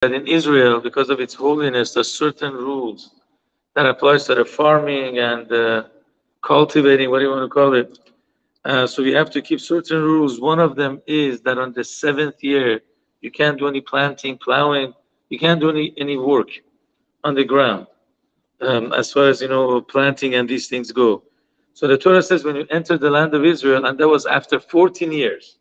that in Israel, because of its holiness, there's certain rules that applies to the farming and cultivating, what do you want to call it? So you have to keep certain rules. One of them is that on the seventh year, you can't do any planting, plowing, you can't do any work on the ground, as far as planting and these things go. So the Torah says when you enter the land of Israel, and that was after 14 years.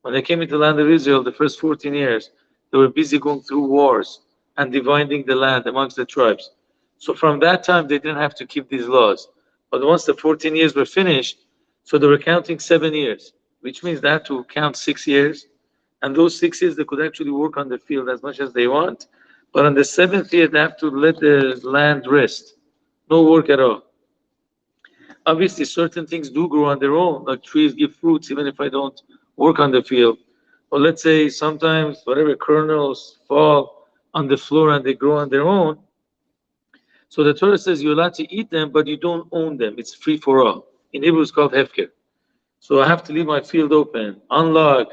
When they came into the land of Israel, the first 14 years, they were busy going through wars and dividing the land amongst the tribes. So from that time, they didn't have to keep these laws. But once the 14 years were finished, so they were counting 7 years, which means they had to count 6 years. And those 6 years, they could actually work on the field as much as they want. But on the seventh year, they have to let the land rest. No work at all. Obviously, certain things do grow on their own, like trees give fruits even if I don't work on the field. Or let's say sometimes whatever kernels fall on the floor and they grow on their own. So the Torah says you're allowed to eat them, but you don't own them. It's free for all. In Hebrew, it's called hefker. So I have to leave my field open, unlog,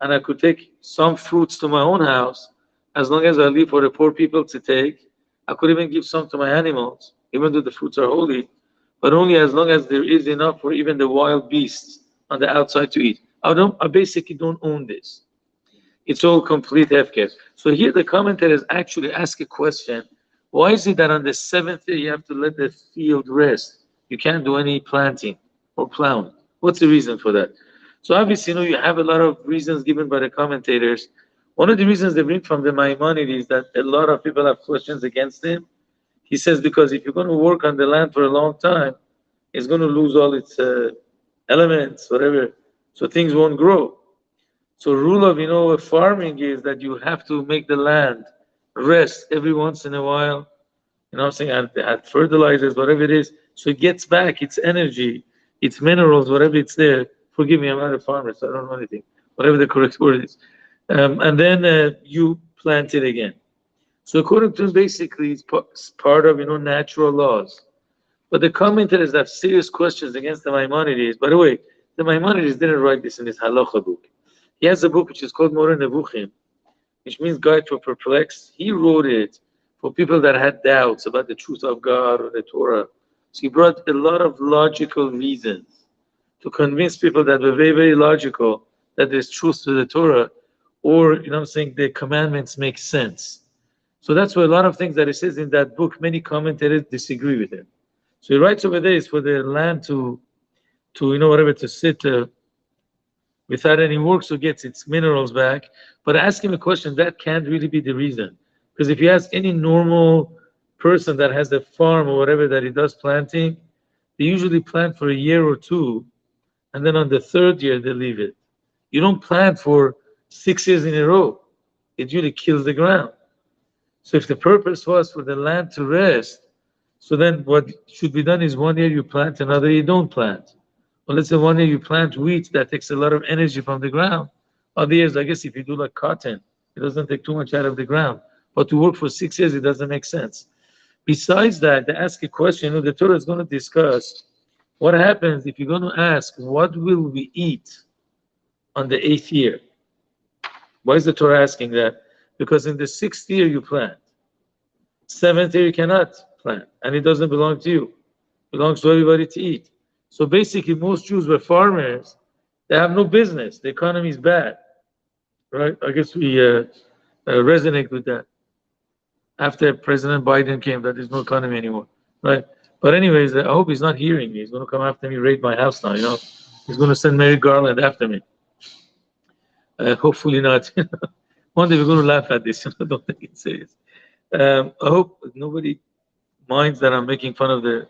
and I could take some fruits to my own house as long as I leave for the poor people to take. I could even give some to my animals, even though the fruits are holy, but only as long as there is enough for even the wild beasts on the outside to eat. I basically don't own this. It's all complete hefker. So here the commentators actually ask a question. Why is it that on the seventh day you have to let the field rest? You can't do any planting or plowing. What's the reason for that? So obviously, you have a lot of reasons given by the commentators. One of the reasons they bring from the Maimonides is that a lot of people have questions against him. He says because if you're going to work on the land for a long time, it's going to lose all its elements, whatever, so things won't grow. So rule of farming is that you have to make the land rest every once in a while. I'm saying add fertilizers, whatever it is, so it gets back its energy, its minerals, whatever it's there. Forgive me, I'm not a farmer, so I don't know anything. Whatever the correct word is, and then you plant it again. So according to him, basically, it's part of natural laws. But the commentators have serious questions against the Maimonides. By the way, the Maimonides didn't write this in his halacha book. He has a book which is called Moreh Nevuchim, which means guide for perplexed. He wrote it for people that had doubts about the truth of God or the Torah. So he brought a lot of logical reasons to convince people that were very, very logical that there's truth to the Torah, or the commandments make sense. So that's why a lot of things that he says in that book, many commentators disagree with him. So he writes over there is for the land to to sit without any work, so gets its minerals back. But ask him a question, that can't really be the reason. Because if you ask any normal person that has a farm or whatever that he does planting, they usually plant for a year or two, and then on the third year they leave it. You don't plant for 6 years in a row. It really kills the ground. So if the purpose was for the land to rest, so then what should be done is 1 year you plant, another year you don't plant. Well, let's say 1 year you plant wheat, that takes a lot of energy from the ground. Other years, I guess if you do like cotton, it doesn't take too much out of the ground. But to work for 6 years, it doesn't make sense. Besides that, they ask a question, the Torah is going to discuss what happens if you're going to ask, what will we eat on the 8th year? Why is the Torah asking that? Because in the 6th year you plant. 7th year you cannot plant, and it doesn't belong to you. It belongs to everybody to eat. So basically, most Jews were farmers. They have no business. The economy is bad, right? I guess we resonate with that. After President Biden came, that there's no economy anymore, right? But anyways, I hope he's not hearing me. He's going to come after me, raid my house now. He's going to send Mary Garland after me. Hopefully not. One day we're going to laugh at this. Don't take it serious. I hope nobody minds that I'm making fun of the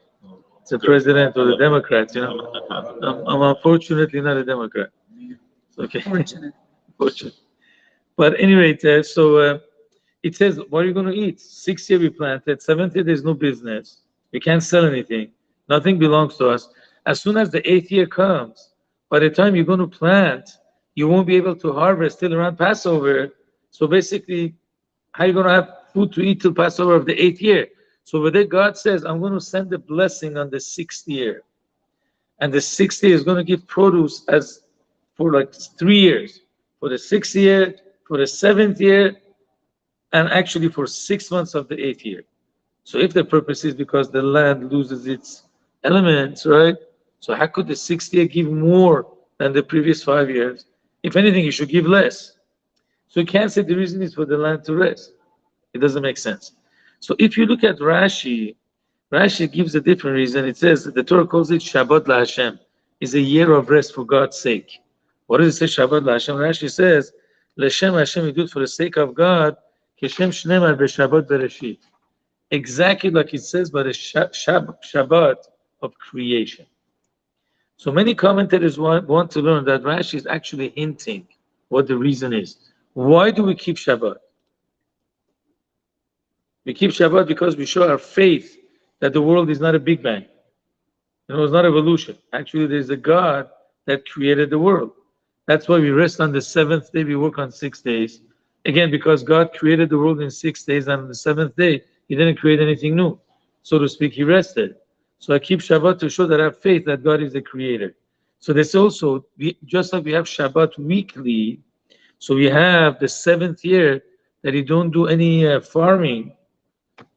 president or the Democrats. I'm unfortunately not a Democrat. Okay. Fortunate. But anyway, so it says, what are you going to eat? 6th year we planted, 7th year there's no business. We can't sell anything. Nothing belongs to us. As soon as the 8th year comes, by the time you're going to plant, you won't be able to harvest till around Passover. So basically, how are you going to have food to eat till Passover of the 8th year? So over there, God says, I'm going to send a blessing on the 6th year. And the 6th year is going to give produce as for like 3 years. For the 6th year, for the 7th year, and actually for 6 months of the 8th year. So if the purpose is because the land loses its elements, right? So how could the 6th year give more than the previous 5 years? If anything, it should give less. So you can't say the reason is for the land to rest. It doesn't make sense. So if you look at Rashi, Rashi gives a different reason. It says the Torah calls it Shabbat LaHashem, is a year of rest for God's sake. What does it say, Shabbat LaHashem? Rashi says, L'Shem Hashem, you do it for the sake of God, Keshem Shneimar B'Shabbat Bereshit. Exactly like it says by the Shabbat of creation. So many commentators want to learn that Rashi is actually hinting what the reason is. Why do we keep Shabbat? We keep Shabbat because we show our faith that the world is not a Big Bang. It's not evolution. Actually, there's a God that created the world. That's why we rest on the 7th day, we work on 6 days. Again, because God created the world in 6 days, and on the 7th day, He didn't create anything new. So to speak, He rested. So I keep Shabbat to show that I have faith that God is the creator. So there's also, just like we have Shabbat weekly, so we have the 7th year that you don't do any farming,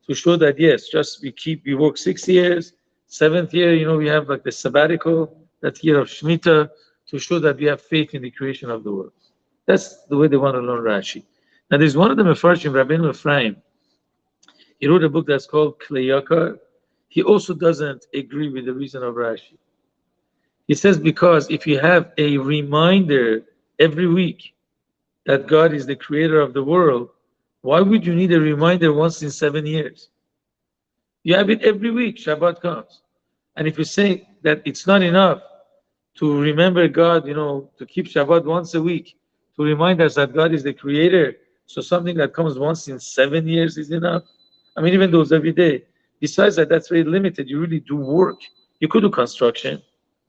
to show that yes, just we work 6 years, 7th year, we have like the sabbatical, that year of Shemitah, to show that we have faith in the creation of the world. That's the way they want to learn Rashi. Now there's one of the Mefarshim, Rabbeinu Ephraim. He wrote a book that's called Kleyakar. He also doesn't agree with the reason of Rashi. He says because if you have a reminder every week that God is the creator of the world, why would you need a reminder once in 7 years? You have it every week, Shabbat comes. And if you say that it's not enough to remember God, to keep Shabbat once a week, to remind us that God is the creator, so something that comes once in 7 years is enough. Even those every day. Besides that, that's very limited. You really do work. You could do construction.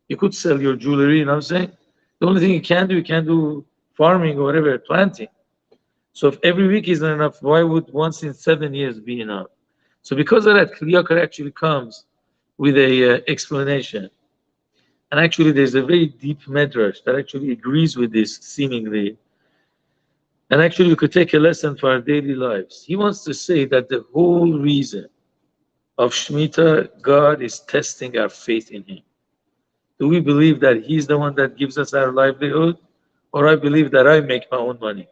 You could sell your jewelry, you know what I'm saying? The only thing you can't do farming or whatever, planting. So if every week isn't enough, why would once in 7 years be enough? So because of that, Kliyakar actually comes with a explanation. And actually there's a very deep medrash that actually agrees with this, seemingly. And actually we could take a lesson for our daily lives. He wants to say that the whole reason of Shemitah, God is testing our faith in Him. Do we believe that He's the one that gives us our livelihood? Or I believe that I make my own money?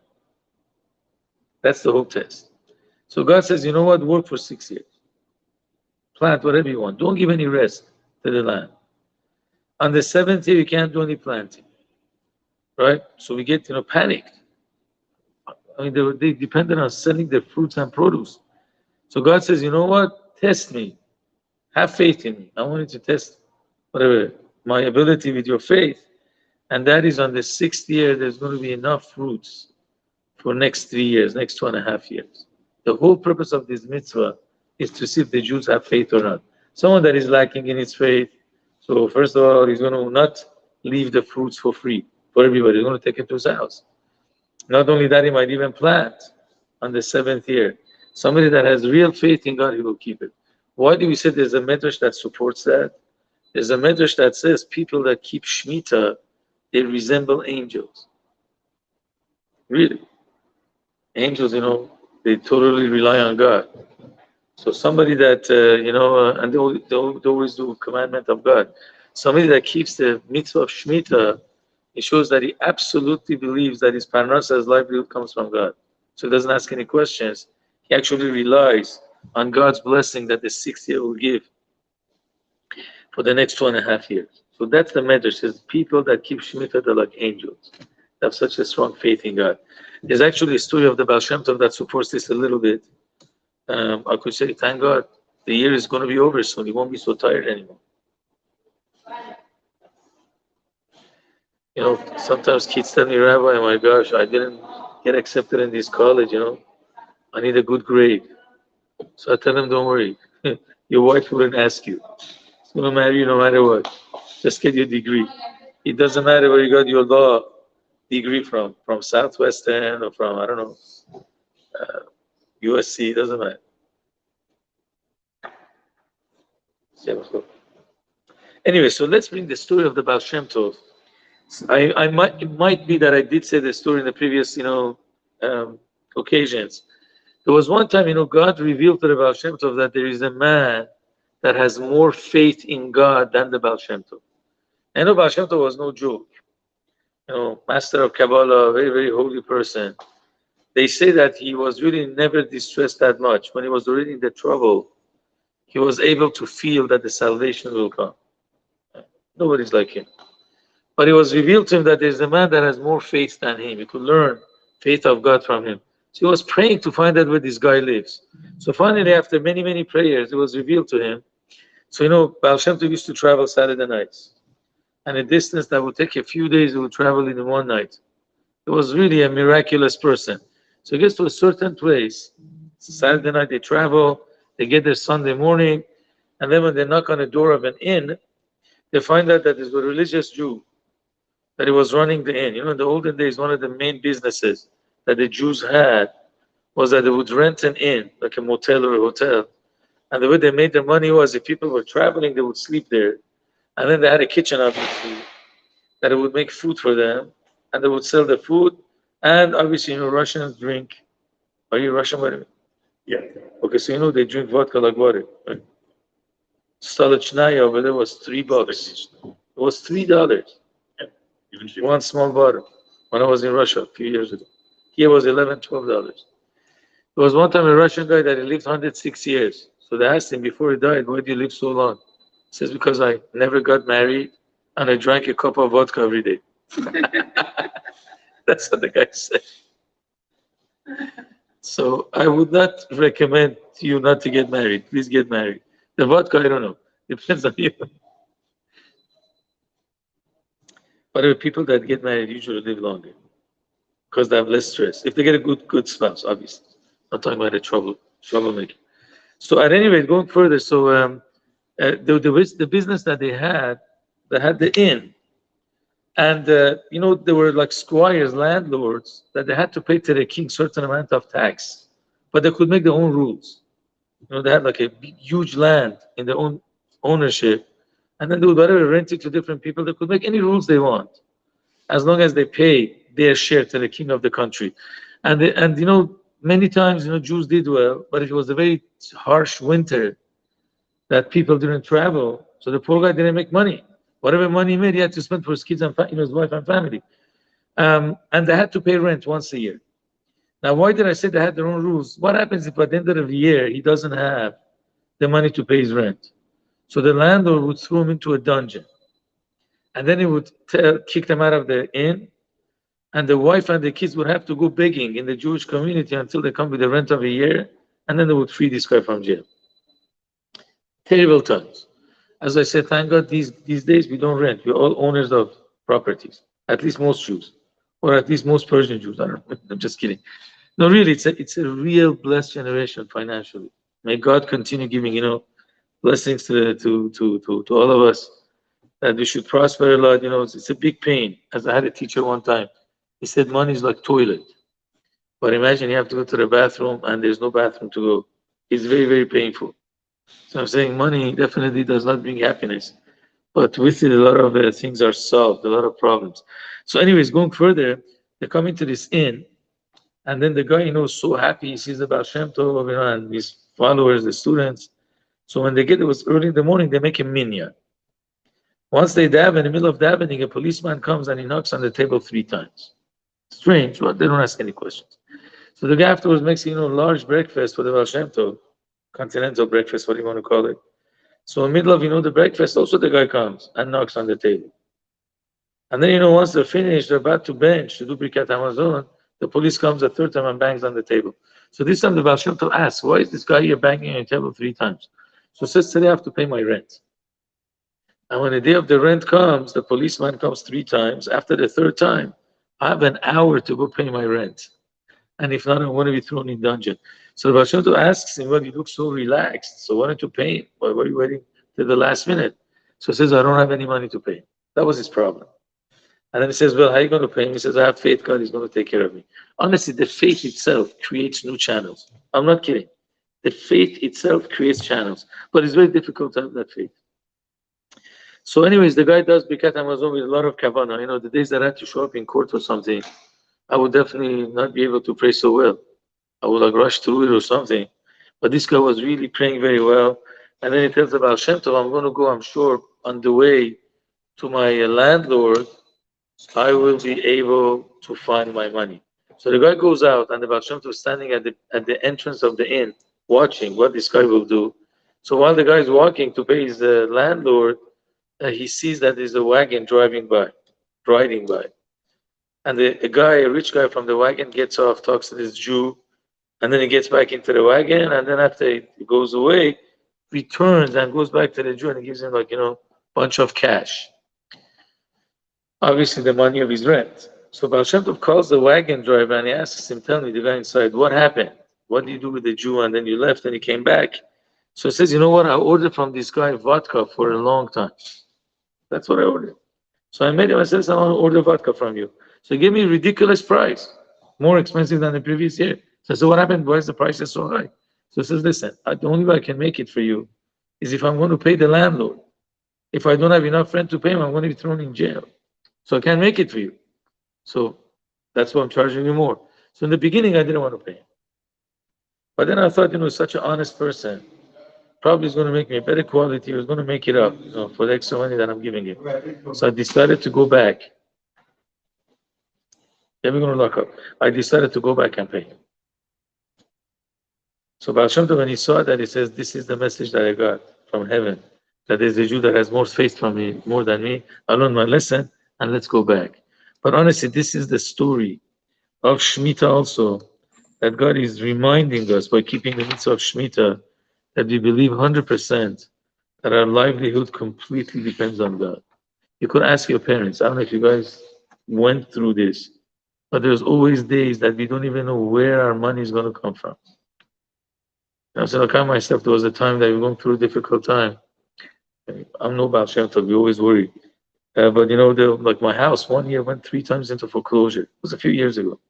That's the whole test. So God says, you know what? Work for 6 years. Plant whatever you want. Don't give any rest to the land. On the 7th year, you can't do any planting. Right? So we get, panicked. They depended on selling their fruits and produce. So God says, you know what? Test me. Have faith in me. I want you to test my ability with your faith. And that is on the 6th year, there's going to be enough fruits for next 3 years, next 2.5 years. The whole purpose of this mitzvah is to see if the Jews have faith or not. Someone that is lacking in his faith, so first of all, he's going to not leave the fruits for free for everybody. He's going to take it to his house. Not only that, he might even plant on the 7th year. Somebody that has real faith in God, he will keep it. Why do we say there's a medrash that supports that? There's a medrash that says people that keep Shemitah, they resemble angels. Really. Angels, they totally rely on God. So somebody that, and they always do commandment of God. Somebody that keeps the mitzvah of Shemitah, it shows that he absolutely believes that his parnassa's livelihood comes from God. So he doesn't ask any questions. He actually relies on God's blessing that the 6th year will give for the next 2.5 years. So that's the medrash. Says people that keep Shemitah, they're like angels. They have such a strong faith in God. There's actually a story of the Baal Shem Tov that supports this a little bit. I could say, thank God, the year is going to be over soon. He won't be so tired anymore. Sometimes kids tell me, Rabbi, oh my gosh, I didn't get accepted in this college, I need a good grade. So I tell them, don't worry. Your wife wouldn't ask you. It's going to marry you no matter what. Just get your degree. It doesn't matter where you got your law degree from Southwestern or from, I don't know, USC, it doesn't matter. Anyway, so let's bring the story of the Baal Shem Tov. It might be that I did say the story in the previous, occasions. There was one time, God revealed to the Baal Shem Tov that there is a man that has more faith in God than the Baal Shem Tov. And Baal Shem Tov was no joke. Master of Kabbalah, very, very holy person. They say that he was really never distressed that much. When he was already in the trouble, he was able to feel that the salvation will come. Nobody's like him. But it was revealed to him that there's a man that has more faith than him. He could learn faith of God from him. So he was praying to find out where this guy lives. So finally, after many, many prayers, it was revealed to him. So, Baal Shem Tov used to travel Saturday nights. And a distance that would take a few days, he would travel in one night. He was really a miraculous person. So he gets to a certain place. Saturday night they travel, they get there Sunday morning, and then when they knock on the door of an inn, they find out that there's a religious Jew, that he was running the inn. In the olden days, one of the main businesses that the Jews had was that they would rent an inn, like a motel or a hotel. And the way they made their money was if people were traveling, they would sleep there. And then they had a kitchen, obviously, that it would make food for them. And they would sell the food. And obviously, Russians drink. Are you Russian, by the way? Yeah. Okay, so they drink vodka like water. Right? Stolichnaya over there was $3. It was $3. Yeah. One small bottle. When I was in Russia a few years ago. Here was $11, $12. There was one time a Russian guy that he lived 106 years. So they asked him before he died, why do you live so long? He says, because I never got married and I drank a cup of vodka every day. That's what the guy said. So I would not recommend you not to get married. Please get married. The vodka, I don't know. Depends on you. But the people that get married usually live longer because they have less stress. If they get a good spouse, obviously. I'm not talking about a troublemaker. So at any rate, going further, so the business that they had the inn. And, there were like squires, landlords, that they had to pay to the king certain amount of tax, but they could make their own rules. They had like a huge land in their own ownership, and then they would whatever rent it to different people. They could make any rules they want, as long as they pay their share to the king of the country. And many times, Jews did well, but it was a very harsh winter that people didn't travel, so the poor guy didn't make money. Whatever money he made, he had to spend for his kids and his wife and family. And they had to pay rent once a year. Now, why did I say they had their own rules? What happens if at the end of the year he doesn't have the money to pay his rent? So the landlord would throw him into a dungeon. And then he would kick them out of the inn. And the wife and the kids would have to go begging in the Jewish community until they come with the rent of a year. And then they would free this guy from jail. Terrible times. As I said, thank God these days we don't rent. We're all owners of properties. At least most Jews. Or at least most Persian Jews. I don't know. I'm just kidding. No, really, it's a real blessed generation financially. May God continue giving, blessings to all of us, that we should prosper a lot. It's a big pain. As I had a teacher one time, he said money is like toilet. But imagine you have to go to the bathroom and there's no bathroom to go. It's very, very painful. So I'm saying money definitely does not bring happiness. But with it, a lot of things are solved, a lot of problems. So anyways, going further, they come into this inn, and then the guy, is so happy. He sees about Shem Tov, and his followers, the students. So when it was early in the morning, they make a minyan. Once they daven, in the middle of davening, a policeman comes and he knocks on the table 3 times. Strange, but they don't ask any questions. So the guy afterwards makes, large breakfast for the Baal Shem Tov, continental breakfast, what do you want to call it? So in the middle of, the breakfast, also the guy comes and knocks on the table. And then, once they're finished, they're about to bench to do Birkat Hamazon, the police comes a 3rd time and bangs on the table. So this time the Baal Shem Tov asks, why is this guy here banging on the table 3 times? So he says, today I have to pay my rent. And when the day of the rent comes, the policeman comes 3 times. After the 3rd time, I have an hour to go pay my rent. And if not, I want to be thrown in dungeon. So the Baal Shem Tov asks him, well, you look so relaxed. So why don't you pay him? Why are you waiting till the last minute? So he says, I don't have any money to pay him. That was his problem. And then he says, well, how are you going to pay him? He says, I have faith, God is going to take care of me. Honestly, the faith itself creates new channels. I'm not kidding. The faith itself creates channels. But it's very difficult to have that faith. So anyways, the guy does Birkat Hamazon with a lot of kavanah. The days that I had to show up in court or something, I would definitely not be able to pray so well. I would like rush through it or something. But this guy was really praying very well. And then he tells about Shem Tov, I'm going to go, I'm sure, on the way to my landlord, I will be able to find my money. So the guy goes out, and the Baal Shem Tov is standing at the entrance of the inn, watching what this guy will do. So while the guy is walking to pay his landlord, he sees that there's a wagon riding by. And a guy, a rich guy from the wagon, gets off, talks to this Jew, and then he gets back into the wagon, and then after he goes away, returns and goes back to the Jew and he gives him like, bunch of cash. Obviously the money of his rent. So Baal Shem Tov calls the wagon driver and he asks him, tell me, the guy inside, what happened? What did you do with the Jew? And then you left and you came back. So he says, you know what? I ordered from this guy vodka for a long time. That's what I ordered. So I made him, I said, I want to order vodka from you. So he gave me a ridiculous price, more expensive than the previous year. So I said, what happened? Why is the price so high? So he says, listen, the only way I can make it for you is if I'm going to pay the landlord. If I don't have enough rent to pay him, I'm going to be thrown in jail. So I can't make it for you. So that's why I'm charging you more. So in the beginning, I didn't want to pay him. But then I thought, such an honest person, probably is going to make me a better quality, or is going to make it up, for the extra money that I'm giving him. So I decided to go back. Then we're going to lock up. I decided to go back and pay him. So Baal Shem Tov, when he saw that, he says, this is the message that I got from heaven, that there's a Jew that has more faith from me, more than me. I learned my lesson, and let's go back. But honestly, this is the story of Shemitah also, that God is reminding us by keeping the mitzvah of Shemitah that we believe 100% that our livelihood completely depends on God. You could ask your parents, I don't know if you guys went through this, but there's always days that we don't even know where our money is going to come from. I said, I myself, there was a time that we were going through a difficult time. I'm no Baal Shem Tov, we always worry. But like my house, 1 year went 3 times into foreclosure. It was a few years ago.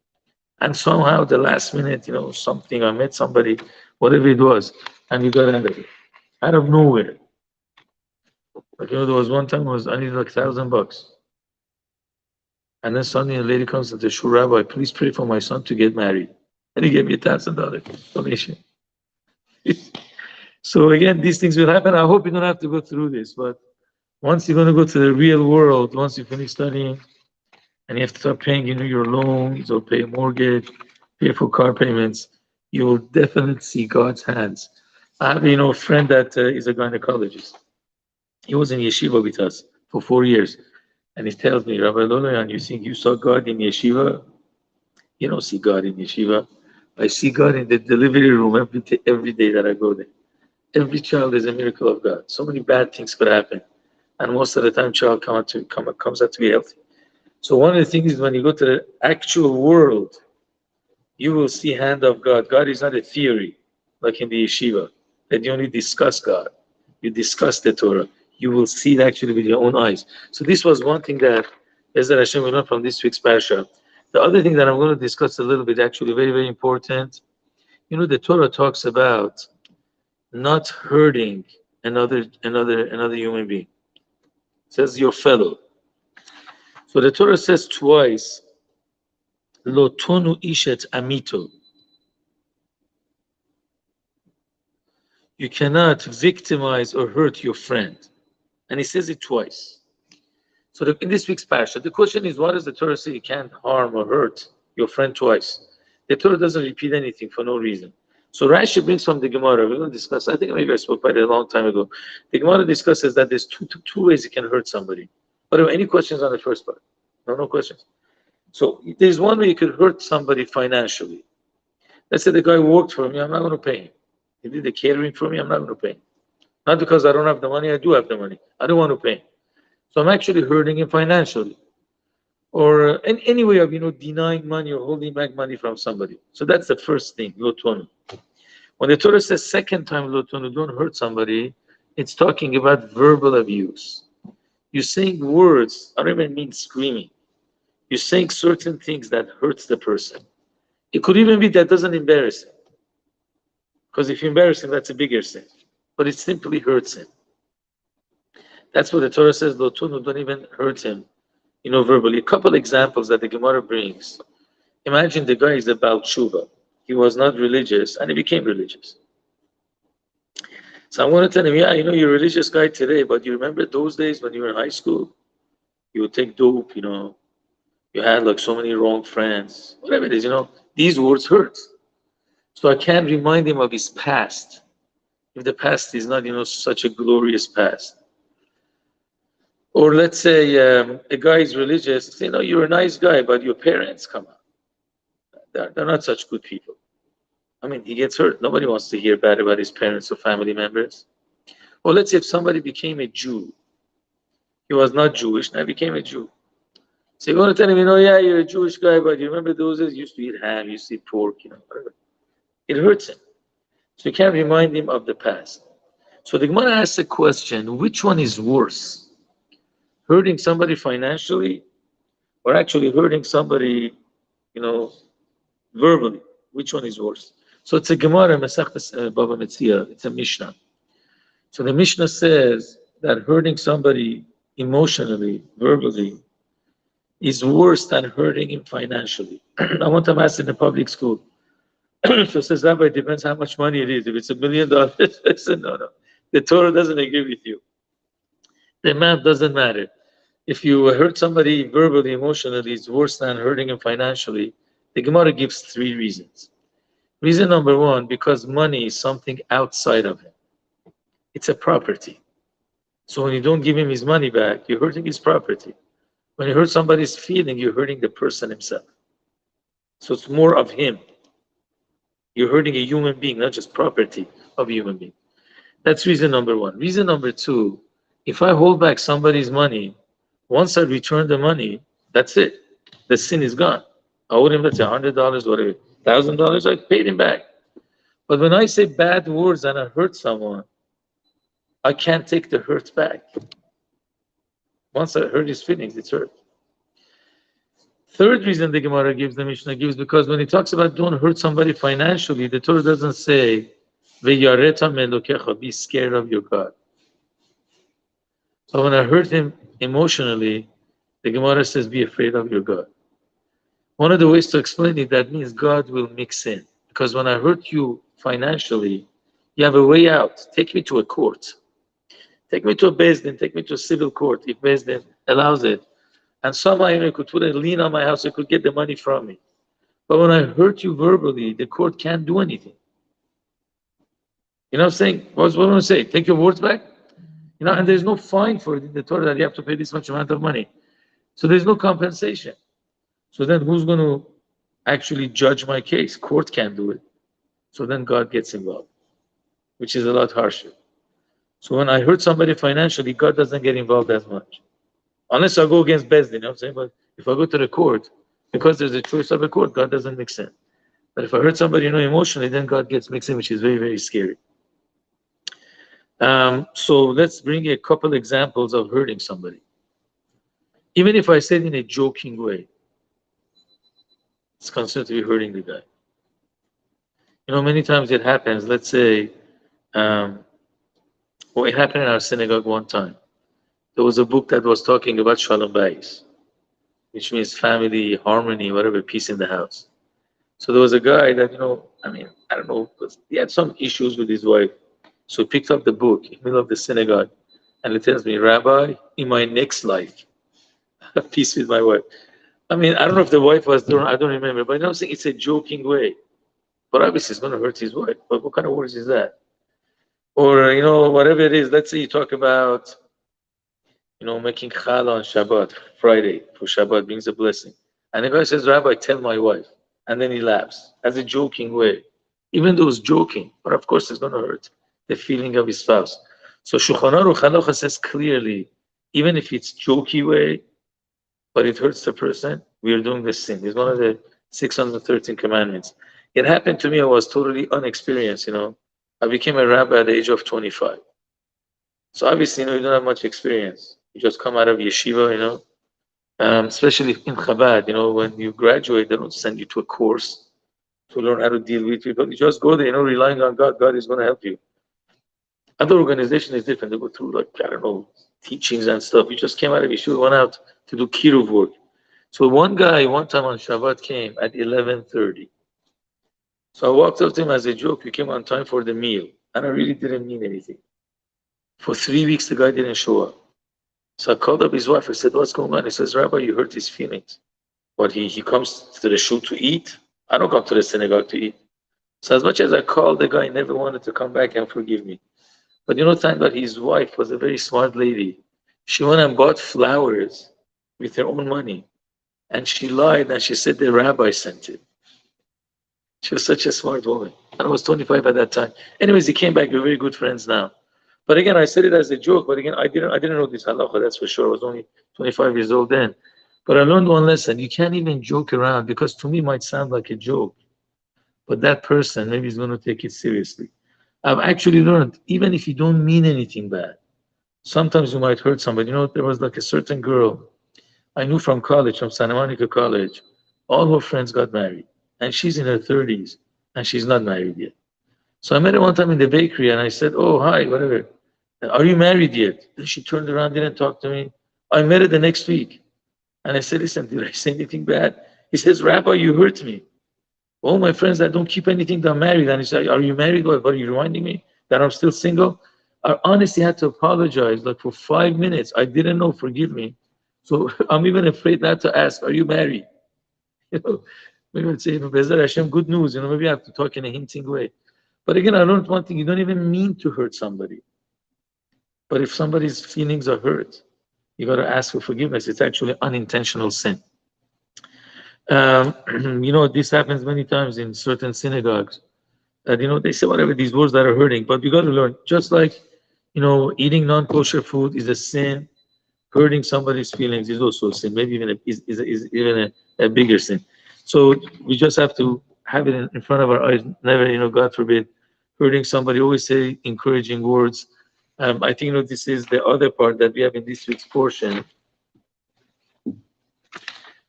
And somehow the last minute, something, I met somebody, whatever it was, and we got out of it. Out of nowhere. Like, there was one time I needed like $1,000. And then suddenly a lady comes to the shul, Rabbi, please pray for my son to get married. And he gave me $1,000 donation. So again, these things will happen. I hope you don't have to go through this, but once you're going to go to the real world, once you finish studying, and you have to start paying, your loans or pay a mortgage, pay for car payments, you will definitely see God's hands. I have, a friend that is a gynecologist. He was in yeshiva with us for 4 years. And he tells me, Rabbi Loloyan, you think you saw God in yeshiva? You don't see God in yeshiva. I see God in the delivery room every day that I go there. Every child is a miracle of God. So many bad things could happen. And most of the time, child comes out to be healthy. So one of the things is when you go to the actual world, you will see hand of God. God is not a theory, like in the yeshiva, that you only discuss God. You discuss the Torah. You will see it actually with your own eyes. So this was one thing that Ezra Hashem will learn from this week's Parshat. The other thing that I'm going to discuss a little bit, actually very, very important, the Torah talks about not hurting another human being. It says your fellow. So the Torah says twice, Lo tonu ishet amito. You cannot victimize or hurt your friend. And he says it twice. So in this week's Parsha, the question is, why does the Torah say you can't harm or hurt your friend twice? The Torah doesn't repeat anything for no reason. So Rashi brings from the Gemara, we're going to discuss, I think maybe I spoke about it a long time ago. The Gemara discusses that there's two ways you can hurt somebody. But any questions on the first part? No questions. So there's one way you could hurt somebody financially. Let's say the guy worked for me, I'm not going to pay him. He did the catering for me, I'm not going to pay him. Not because I don't have the money, I do have the money. I don't want to pay him. So I'm actually hurting him financially. Or any way of, denying money or holding back money from somebody. So that's the first thing, lo tonu. When the Torah says second time, lo tonu, don't hurt somebody, it's talking about verbal abuse. You're saying words, I don't even mean screaming. You're saying certain things that hurts the person. It could even be that doesn't embarrass him. Because if you embarrass him, that's a bigger sin. But it simply hurts him. That's what the Torah says, lo tunu, don't even hurt him, verbally. A couple examples that the Gemara brings. Imagine the guy is a Baal Tshuva. He was not religious, and he became religious. So I'm going to tell him, yeah, you're a religious guy today, but you remember those days when you were in high school? You would take dope, you had like so many wrong friends, whatever it is, these words hurt. So I can't remind him of his past if the past is not, such a glorious past. Or let's say a guy is religious, say, no, you're a nice guy, but your parents, come on, they're not such good people. I mean, he gets hurt. Nobody wants to hear bad about his parents or family members. Or let's say if somebody became a Jew, he was not Jewish, now became a Jew. So you're going to tell him, yeah, you're a Jewish guy, but you remember those days you used to eat ham, you used to eat pork, whatever. It hurts him. So you can't remind him of the past. So the Gemara asks the question, which one is worse? Hurting somebody financially or actually hurting somebody, verbally? Which one is worse? So it's a Gemara, Masechtas Bava Metzia, it's a Mishnah. So the Mishnah says that hurting somebody emotionally, verbally, is worse than hurting him financially. I want to ask in a public school. So it says, Rabbi, it depends how much money it is. If it's $1 million, I said, no. The Torah doesn't agree with you. The math doesn't matter. If you hurt somebody verbally, emotionally, it's worse than hurting him financially. The Gemara gives 3 reasons. Reason number 1, because money is something outside of him. It's a property. So when you don't give him his money back, you're hurting his property. When you hurt somebody's feeling, you're hurting the person himself. So it's more of him. You're hurting a human being, not just property of a human being. That's reason number 1. Reason number 2, if I hold back somebody's money, once I return the money, that's it. The sin is gone. I owed him, let's say, $100, whatever, $1,000, I paid him back. But when I say bad words and I hurt someone, I can't take the hurt back. Once I hurt his feelings, it's hurt. Third reason the Gemara gives, the Mishnah gives, because when it talks about don't hurt somebody financially, the Torah doesn't say, "Ve'yareta melokecha," be scared of your God. So when I hurt him emotionally, the Gemara says, be afraid of your God. One of the ways to explain it, that means God will mix in. Because when I hurt you financially, you have a way out. Take me to a court. Take me to a Bezdin, take me to a civil court, if Bezdin allows it. And somehow you could put a lien on my house, you could get the money from me. But when I hurt you verbally, the court can't do anything. You know what I'm saying? What am I saying? Take your words back? And there's no fine for it in the Torah that you have to pay this much amount of money. So there's no compensation. So then who's going to actually judge my case? Court can't do it. So then God gets involved, which is a lot harsher. So when I hurt somebody financially, God doesn't get involved as much. Unless I go against Bezdin, you know what I'm saying? But if I go to the court, because there's a choice of a court, God doesn't mix in. But if I hurt somebody, emotionally, then God gets mixed in, which is very, very scary. So let's bring a couple examples of hurting somebody. Even if I say it in a joking way, it's considered to be hurting the guy. Many times it happens. Let's say, it happened in our synagogue one time. There was a book that was talking about Shalom Bayis, which means family, harmony, whatever, peace in the house. So there was a guy that, I don't know, he had some issues with his wife. So he picked up the book in the middle of the synagogue and he tells me, Rabbi, in my next life, have peace with my wife. I don't know if the wife was there, I don't remember, but I'm saying it's a joking way. But obviously it's going to hurt his wife. But what kind of words is that? Or, whatever it is, let's say you talk about, making challah on Shabbat, Friday, for Shabbat brings a blessing. And the guy says, Rabbi, tell my wife. And then he laughs as a joking way. Even though it's joking, but of course it's going to hurt the feeling of his spouse. So Shulchan Aruch Halacha says clearly, even if it's jokey way, but it hurts the person, we are doing this sin. It's one of the 613 commandments. It happened to me, I was totally unexperienced, I became a rabbi at the age of 25. So obviously, you don't have much experience. You just come out of yeshiva, especially in Chabad, when you graduate, they don't send you to a course to learn how to deal with people. You just go there, relying on God. God is going to help you. Other organization is different. They go through teachings and stuff. We just came out of yeshiva, went out to do kiruv work. So one guy, one time on Shabbat came at 11:30. So I walked up to him as a joke. You came on time for the meal. And I really didn't mean anything. For 3 weeks, the guy didn't show up. So I called up his wife. I said, what's going on? He says, Rabbi, you hurt his feelings. But he comes to the shul to eat. I don't come to the synagogue to eat. So as much as I called, the guy never wanted to come back and forgive me. But thank God his wife was a very smart lady. She went and bought flowers with her own money. And she lied and she said the rabbi sent it. She was such a smart woman. And I was 25 at that time. Anyways, he came back. We're very good friends now. But again, I said it as a joke. But again, I didn't know this halacha. That's for sure. I was only 25 years old then. But I learned one lesson. You can't even joke around, because to me it might sound like a joke, but that person maybe is going to take it seriously. I've actually learned, even if you don't mean anything bad, sometimes you might hurt somebody. There was like a certain girl I knew from college, from Santa Monica College. All her friends got married, and she's in her 30s, and she's not married yet. So I met her one time in the bakery, and I said, "Oh, hi, whatever. Are you married yet?" And she turned around, didn't talk to me. I met her the next week, and I said, "Listen, did I say anything bad?" He says, "Rabbi, you hurt me. All my friends that don't keep anything, they're married." And he said, "Are you married? What are you reminding me that I'm still single?" I honestly had to apologize, like for 5 minutes. I didn't know, forgive me. So I'm even afraid not to ask, "Are you married?" You know, maybe I'd say, "Be'ezrat Hashem, good news." Maybe I have to talk in a hinting way. But again, I learned one thing: you don't even mean to hurt somebody. But if somebody's feelings are hurt, you got to ask for forgiveness. It's actually unintentional sin. Um, this happens many times in certain synagogues. That they say whatever these words that are hurting, but you got to learn. Just like eating non-kosher food is a sin, hurting somebody's feelings is also a sin. Maybe even is even a bigger sin. So we just have to have it in front of our eyes. Never, God forbid, hurting somebody. Always say encouraging words. I think this is the other part that we have in this week's portion.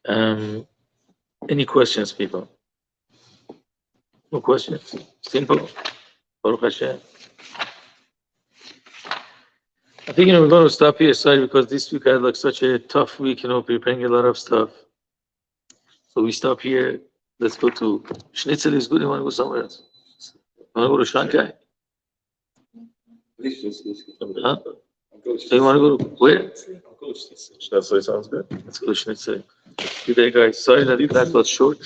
Um, any questions, people? No questions. Simple. Baruch Hashem. I think we're going to stop here, sorry, because this week I had like such a tough week, preparing a lot of stuff. So we stop here. Let's go to Schnitzel is good. You want to go somewhere else? You want to go to Shanghai? Huh? So you want to go to where? Schnitzel sounds good. Let's go to Schnitzel. Good day, guys. Sorry that was short.